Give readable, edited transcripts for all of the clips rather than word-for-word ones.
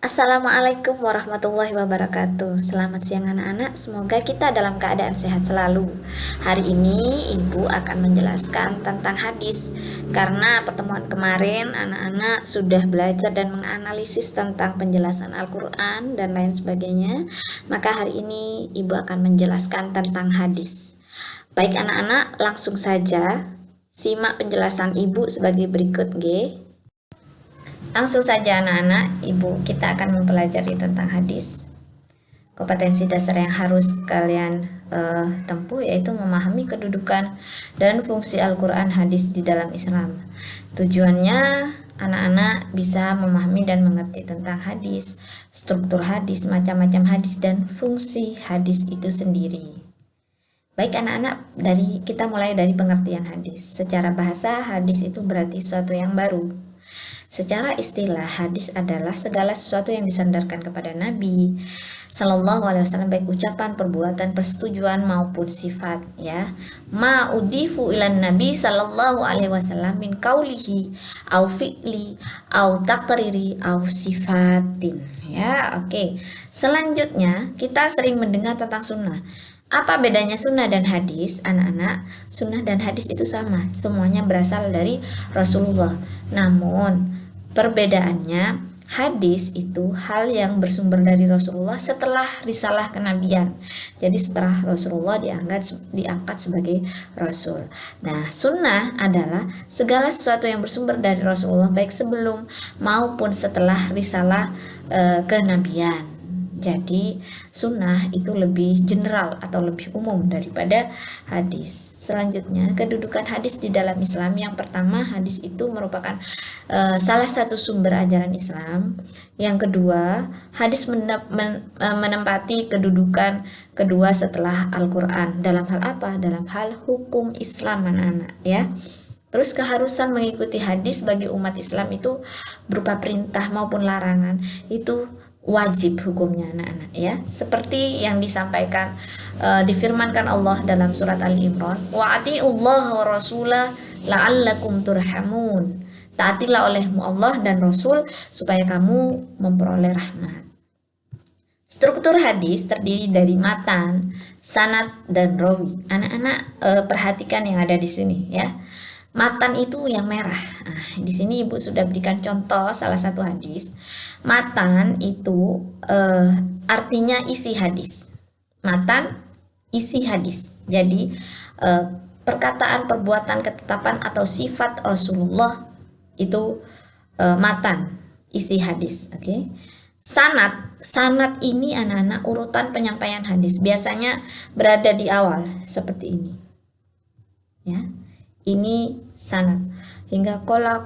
Assalamualaikum warahmatullahi wabarakatuh. Selamat siang anak-anak, semoga kita dalam keadaan sehat selalu. Hari ini Ibu akan menjelaskan tentang hadis. Karena pertemuan kemarin anak-anak sudah belajar dan menganalisis tentang penjelasan Al-Quran dan lain sebagainya, maka hari ini Ibu akan menjelaskan tentang hadis. Baik anak-anak, langsung saja simak penjelasan Ibu sebagai berikut, G. Langsung saja anak-anak, Ibu kita akan mempelajari tentang hadis. Kompetensi dasar yang harus kalian tempuh yaitu memahami kedudukan dan fungsi Al-Quran hadis di dalam Islam. Tujuannya anak-anak bisa memahami dan mengerti tentang hadis, struktur hadis, macam-macam hadis, dan fungsi hadis itu sendiri. Baik anak-anak, kita mulai dari pengertian hadis. Secara bahasa, hadis itu berarti sesuatu yang baru. Secara istilah, hadis adalah segala sesuatu yang disandarkan kepada Nabi Sallallahu Alaihi Wasallam, baik ucapan, perbuatan, persetujuan maupun sifat. Ya, ma udifu ilan Nabi Sallallahu Alaihi Wasallam min kaulihi, au fi'li, au takriri, au sifatin. Ya, oke. Selanjutnya kita sering mendengar tentang sunnah. Apa bedanya sunnah dan hadis, anak-anak? Sunnah dan hadis itu sama, semuanya berasal dari Rasulullah. Namun perbedaannya, hadis itu hal yang bersumber dari Rasulullah setelah risalah kenabian. Jadi setelah Rasulullah diangkat sebagai Rasul. Nah, sunnah adalah segala sesuatu yang bersumber dari Rasulullah baik sebelum maupun setelah risalah kenabian. Jadi sunnah itu lebih general atau lebih umum daripada hadis. Selanjutnya, kedudukan hadis di dalam Islam. Yang pertama, hadis itu merupakan salah satu sumber ajaran Islam. Yang kedua, hadis menempati kedudukan kedua setelah Al-Quran. Dalam hal apa? Dalam hal hukum Islam, anak-anak, ya. Terus keharusan mengikuti hadis bagi umat Islam itu berupa perintah maupun larangan. Itu wajib hukumnya anak-anak, ya, seperti yang disampaikan difirmankan Allah dalam surat Ali Imran, wa atiullaha wa rasulah la'allakum turhamun. Taatilah olehmu Allah dan Rasul supaya kamu memperoleh rahmat. Struktur hadis terdiri dari matan, sanad, dan rawi. Anak-anak perhatikan yang ada di sini, ya. Matan itu yang merah. Nah, di sini Ibu sudah berikan contoh salah satu hadis. Matan itu artinya isi hadis. Matan isi hadis. Jadi perkataan, perbuatan, ketetapan atau sifat Rasulullah itu matan, isi hadis. Oke. Sanad ini anak-anak urutan penyampaian hadis. Biasanya berada di awal seperti ini. Ya. Ini sanad hingga kola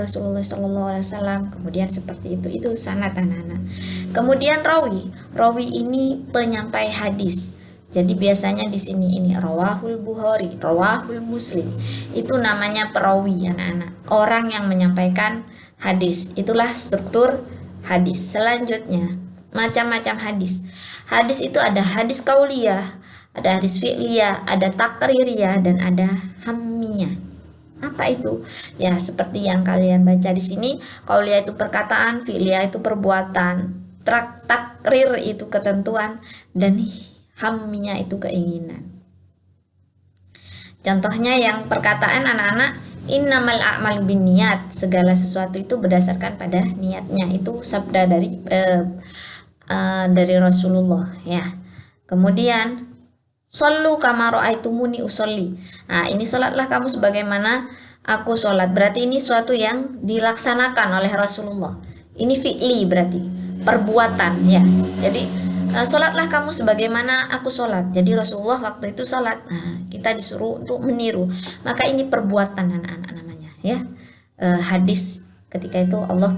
Rasulullah SAW, kemudian seperti itu sanad anak-anak. Kemudian rawi ini penyampai hadis. Jadi biasanya di sini ini rawahul Bukhari, rawahul Muslim, itu namanya perawi anak-anak, orang yang menyampaikan hadis. Itulah struktur hadis. Selanjutnya macam-macam hadis. Hadis itu ada hadis kauliyah, ada hadis fi'liyah, ada takririyah, dan ada hammiyah. Apa itu? Ya, seperti yang kalian baca di sini, kauliyah itu perkataan, fi'liyah itu perbuatan, takrir itu ketentuan, dan hammiyah itu keinginan. Contohnya yang perkataan anak-anak, innamal a'malu binniyat, segala sesuatu itu berdasarkan pada niatnya. Itu sabda dari Rasulullah, ya. Kemudian shollu kama ra'aitumuni usolli. Nah, ini sholatlah kamu sebagaimana aku sholat. Berarti ini suatu yang dilaksanakan oleh Rasulullah. Ini fi'li berarti perbuatan, ya. Jadi sholatlah kamu sebagaimana aku sholat. Jadi Rasulullah waktu itu sholat. Nah, kita disuruh untuk meniru. Maka ini perbuatan anak-anak namanya, ya. Hadis ketika itu Allah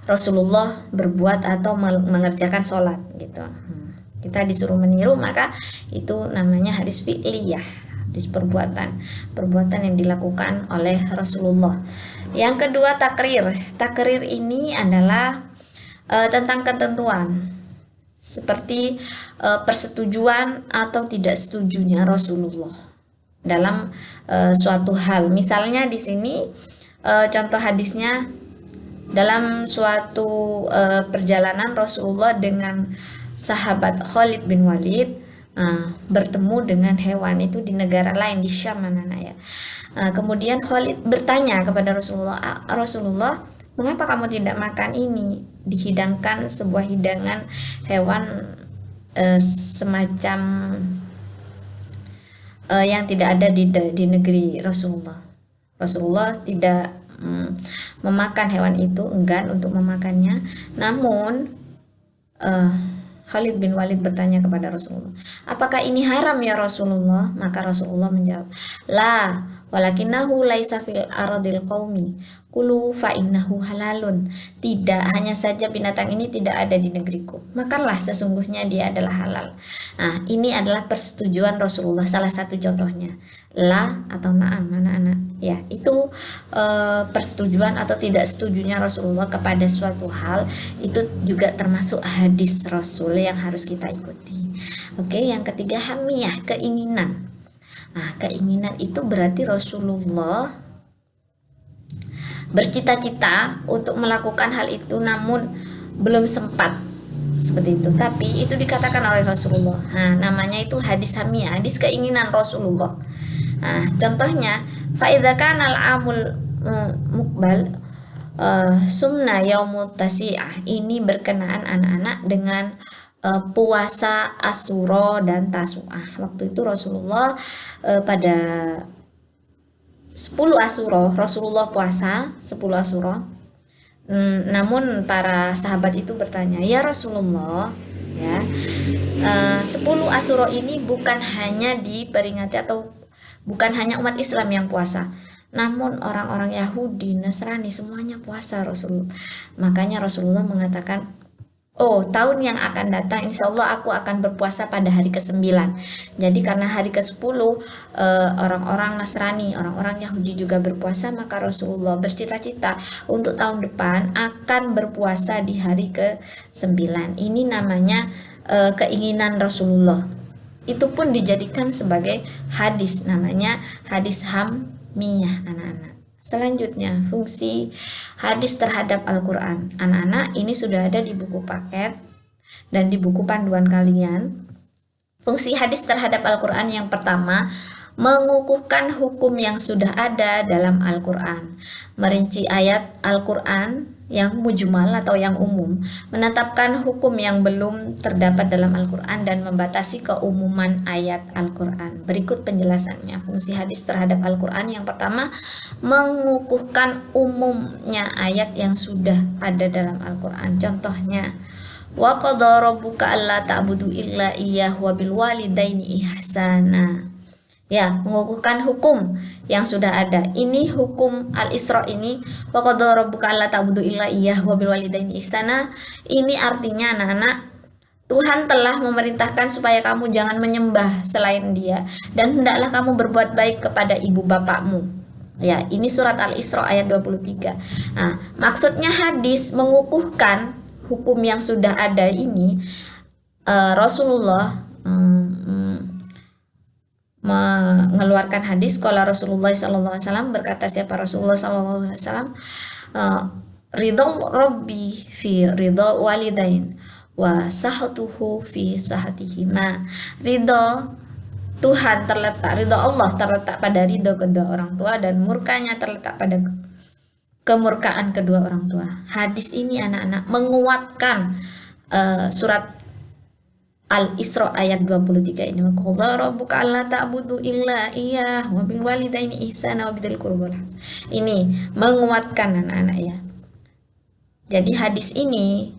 Rasulullah berbuat atau mengerjakan sholat gitu. Kita disuruh meniru, maka itu namanya hadis fi'liyah, hadis perbuatan yang dilakukan oleh Rasulullah. Yang kedua, takrir ini adalah tentang ketentuan seperti persetujuan atau tidak setujunya Rasulullah dalam suatu hal. Misalnya di sini contoh hadisnya Dalam suatu perjalanan Rasulullah dengan sahabat Khalid bin Walid bertemu dengan hewan itu di negara lain di Syam ya. Kemudian Khalid bertanya kepada Rasulullah, Rasulullah, mengapa kamu tidak makan ini? Dihidangkan sebuah hidangan hewan semacam yang tidak ada di negeri Rasulullah. Rasulullah tidak memakan hewan itu, enggan untuk memakannya. Namun Khalid bin Walid bertanya kepada Rasulullah, apakah ini haram ya Rasulullah? Maka Rasulullah menjawab, la walakinahu laisa fil aradil qaumi kulu fa innahu halalun. Tidak, hanya saja binatang ini tidak ada di negeriku, makanlah, sesungguhnya dia adalah halal. Nah, ini adalah persetujuan Rasulullah, salah satu contohnya. La atau na'am, anak-anak ya, itu persetujuan atau tidak setujunya Rasulullah kepada suatu hal, itu juga termasuk hadis Rasul yang harus kita ikuti. Oke, yang ketiga hamiyah, keinginan. Nah, keinginan itu berarti Rasulullah bercita-cita untuk melakukan hal itu namun belum sempat, seperti itu. Tapi itu dikatakan oleh Rasulullah. Nah, namanya itu hadis hamiyah, hadis keinginan Rasulullah. Nah, contohnya faidza kana al-amul muqbal sumna yaumut tasi'ah. Ini berkenaan anak-anak dengan puasa Asyura dan Tasu'ah. Waktu itu Rasulullah pada 10 Asyura Rasulullah puasa 10 Asyura. Namun para sahabat itu bertanya, ya Rasulullah, ya 10 Asyura ini bukan hanya diperingati atau bukan hanya umat Islam yang puasa, namun orang-orang Yahudi, Nasrani semuanya puasa Rasulullah. Makanya Rasulullah mengatakan, oh, tahun yang akan datang insya Allah aku akan berpuasa pada hari ke-9. Jadi karena hari ke-10 orang-orang Nasrani, orang-orang Yahudi juga berpuasa, maka Rasulullah bercita-cita untuk tahun depan akan berpuasa di hari ke-9. Ini namanya keinginan Rasulullah. Itu pun dijadikan sebagai hadis, namanya hadis hamiyah, anak-anak. Selanjutnya, fungsi hadis terhadap Al-Quran. Anak-anak, ini sudah ada di buku paket dan di buku panduan kalian. Fungsi hadis terhadap Al-Quran yang pertama, mengukuhkan hukum yang sudah ada dalam Al-Quran, merinci ayat Al-Quran yang mujmal atau yang umum, menetapkan hukum yang belum terdapat dalam Al-Quran, dan membatasi keumuman ayat Al-Quran. Berikut penjelasannya. Fungsi hadis terhadap Al-Quran yang pertama, mengukuhkan umumnya ayat yang sudah ada dalam Al-Quran. Contohnya, wa qadha rabbuka alla ta'budu illa iyyahu wa bil walidaini ihsana. Ya, mengukuhkan hukum yang sudah ada. Ini hukum Al-Isra ini, wa qadha rabbuka alla ta'budu illa iyyahu wa bil walidaini ihsana. Ini artinya anak-anak, Tuhan telah memerintahkan supaya kamu jangan menyembah selain Dia, dan hendaklah kamu berbuat baik kepada ibu bapakmu. Ya, ini surat Al-Isra ayat 23. Nah, maksudnya hadis mengukuhkan hukum yang sudah ada ini, Rasulullah mengeluarkan hadis, qala Rasulullah SAW, berkata siapa Rasulullah SAW, ridho Rabbi fi ridho walidain wa sahatuhu fi sahatihima. Ridho Tuhan terletak, ridho Allah terletak pada ridho kedua orang tua, dan murkanya terletak pada kemurkaan kedua orang tua. Hadis ini anak-anak menguatkan surat Al-Isra ayat 23 ini. Qadha rabbuka alla ta'budu illa iyyah wa bil walidaini ihsana wa bidzil qurba. Ini menguatkan anak-anak ya. Jadi hadis ini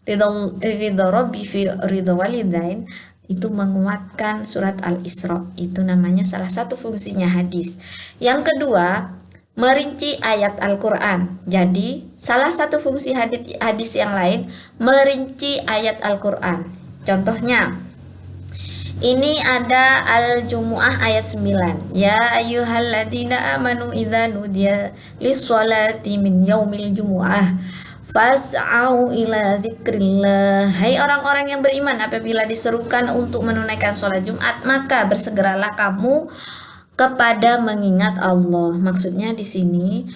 ridho Rabbi fi ridho walidain itu menguatkan surat Al-Isra. Itu namanya salah satu fungsinya hadis. Yang kedua, merinci ayat Al-Quran. Jadi salah satu fungsi hadis yang lain, merinci ayat Al-Quran. Contohnya, ini ada Al-Jumu'ah ayat 9. Ya ayyuhalladzina amanu idza nudiya lis-sholati min yaumil jumu'ah fas'au ila dzikrillah. Hai orang-orang yang beriman, apabila diserukan untuk menunaikan sholat Jumat, maka bersegeralah kamu kepada mengingat Allah. Maksudnya di sini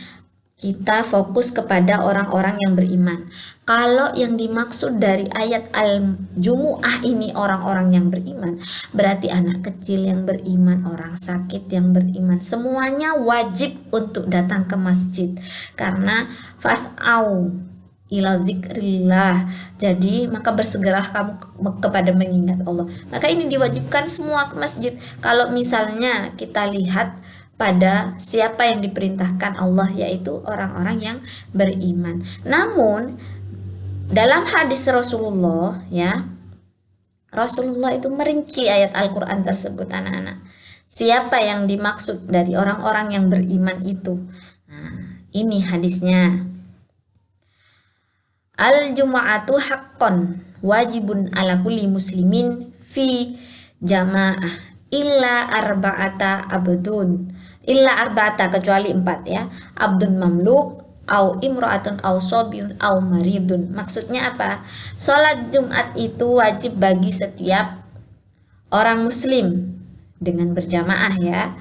kita fokus kepada orang-orang yang beriman. Kalau yang dimaksud dari ayat Al-Jumu'ah ini orang-orang yang beriman, berarti anak kecil yang beriman, orang sakit yang beriman, semuanya wajib untuk datang ke masjid. Karena fas'au ila dzikrillah. Jadi maka bersegeralah kamu kepada mengingat Allah. Maka ini diwajibkan semua ke masjid. Kalau misalnya kita lihat pada siapa yang diperintahkan Allah, yaitu orang-orang yang beriman. Namun dalam hadis Rasulullah ya, Rasulullah itu merinci ayat Al-Quran tersebut anak-anak. Siapa yang dimaksud dari orang-orang yang beriman itu? Nah, ini hadisnya. Al-jumu'atu haqqon wajibun ala kulli muslimin fi jamaah illa arba'ata abdun, illa arba'ata, kecuali 4 ya, abdun mamluk au imra'atun au sobiun au maridun. Maksudnya apa? Sholat Jumat itu wajib bagi setiap orang muslim dengan berjamaah ya.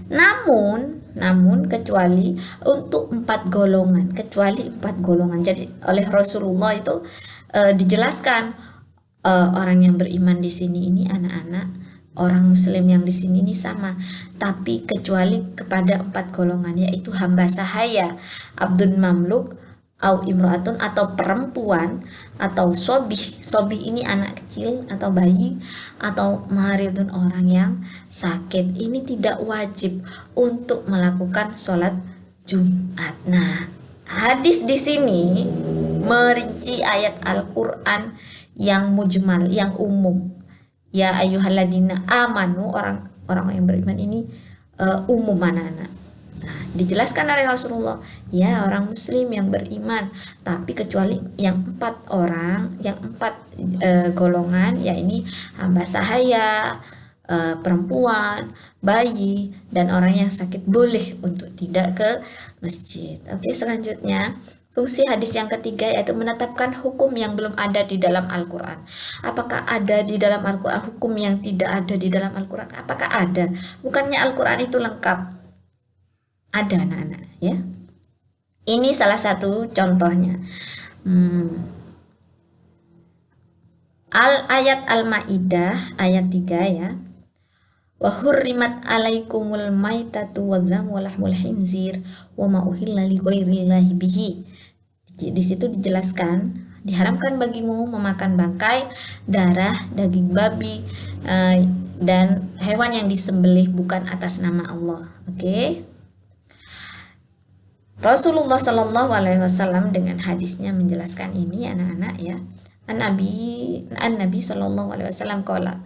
Namun kecuali untuk 4 golongan, kecuali 4 golongan. Jadi oleh Rasulullah itu dijelaskan orang yang beriman di sini ini anak-anak, orang muslim yang di sini ini sama, tapi kecuali kepada 4 golongan, yaitu hamba sahaya, abdun mamluk, au imro'atun atau perempuan, atau sobih ini anak kecil atau bayi, atau maridun orang yang sakit. Ini tidak wajib untuk melakukan sholat Jumat. Nah, hadis di sini merinci ayat Al-Quran yang mujmal, yang umum. Ya ayyuhalladzina amanu, orang yang beriman ini umum anak-anak. Nah, dijelaskan oleh Rasulullah, ya orang muslim yang beriman, tapi kecuali yang 4 orang, yang 4 golongan, ya ini hamba sahaya, perempuan, bayi, dan orang yang sakit boleh untuk tidak ke masjid. Oke, selanjutnya fungsi hadis yang ketiga yaitu menetapkan hukum yang belum ada di dalam Al-Quran. Apakah ada di dalam Al-Quran hukum yang tidak ada di dalam Al-Quran? Apakah ada? Bukannya Al-Quran itu lengkap? Ada anak-anak ya. Ini salah satu contohnya. Ayat Al-Maidah ayat 3 ya. Wa hurrimat alaikumul maitatu wadzamu walahmul khinzir wa ma uhilla li ghairillahi bihi. Di situ dijelaskan diharamkan bagimu memakan bangkai, darah, daging babi, dan hewan yang disembelih bukan atas nama Allah. Oke. Rasulullah Shallallahu Alaihi Wasallam dengan hadisnya menjelaskan ini anak-anak ya. An-Nabi Shallallahu Alaihi Wasallam qala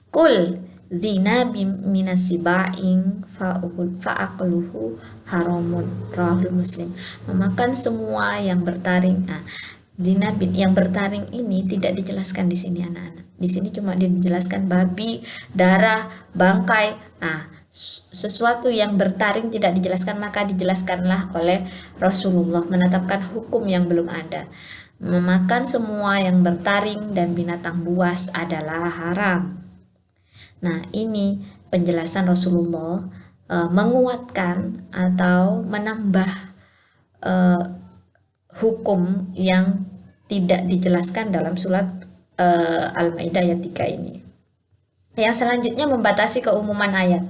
kul zina minasiba'in fa'aqluhu haramun, rawahul Muslim. Memakan semua yang bertaring. Zina yang bertaring ini tidak dijelaskan di sini anak-anak. Di sini cuma dijelaskan babi, darah, bangkai. Sesuatu yang bertaring tidak dijelaskan, maka dijelaskanlah oleh Rasulullah menetapkan hukum yang belum ada. Memakan semua yang bertaring dan binatang buas adalah haram. Nah, ini penjelasan Rasulullah menguatkan atau menambah hukum yang tidak dijelaskan dalam surat Al-Maidah ayat 3 ini. Yang selanjutnya membatasi keumuman ayat.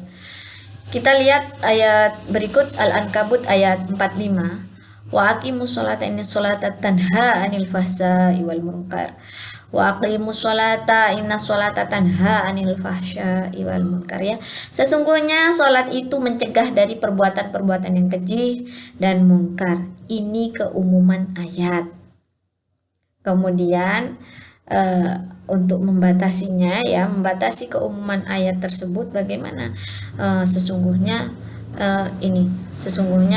Kita lihat ayat berikut Al-Ankabut ayat 45. Wa aqimus sholata innas sholata tanha 'anil fahsya'i wal munkar. Wa aqimus sholata innas sholata tanha 'anil fahsya'i wal munkar ya. Sesungguhnya sholat itu mencegah dari perbuatan-perbuatan yang keji dan mungkar. Ini keumuman ayat. Kemudian untuk membatasinya ya, membatasi keumuman ayat tersebut bagaimana? Sesungguhnya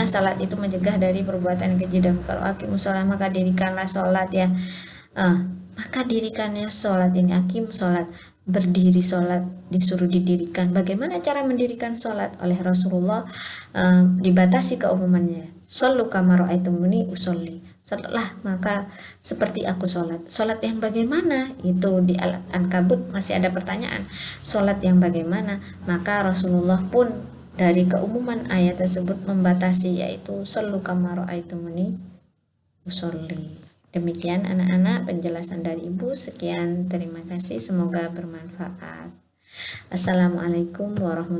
salat itu mencegah dari perbuatan keji dan mungkar. Aqimus sholat, maka dirikanlah sholat ya. Maka dirikannya sholat ini, akim sholat, berdiri sholat, disuruh didirikan. Bagaimana cara mendirikan sholat? Oleh Rasulullah dibatasi keumumannya. Shollu kama ra'aitumuni usolli. Sholatlah maka seperti aku sholat. Sholat yang bagaimana? Itu di Al-Ankabut masih ada pertanyaan. Sholat yang bagaimana? Maka Rasulullah pun dari keumuman ayat tersebut membatasi, yaitu sallu kama ra'aitumuni usolli. Demikian anak-anak penjelasan dari Ibu. Sekian, terima kasih, semoga bermanfaat. Assalamualaikum warahmatullahi wabarakatuh.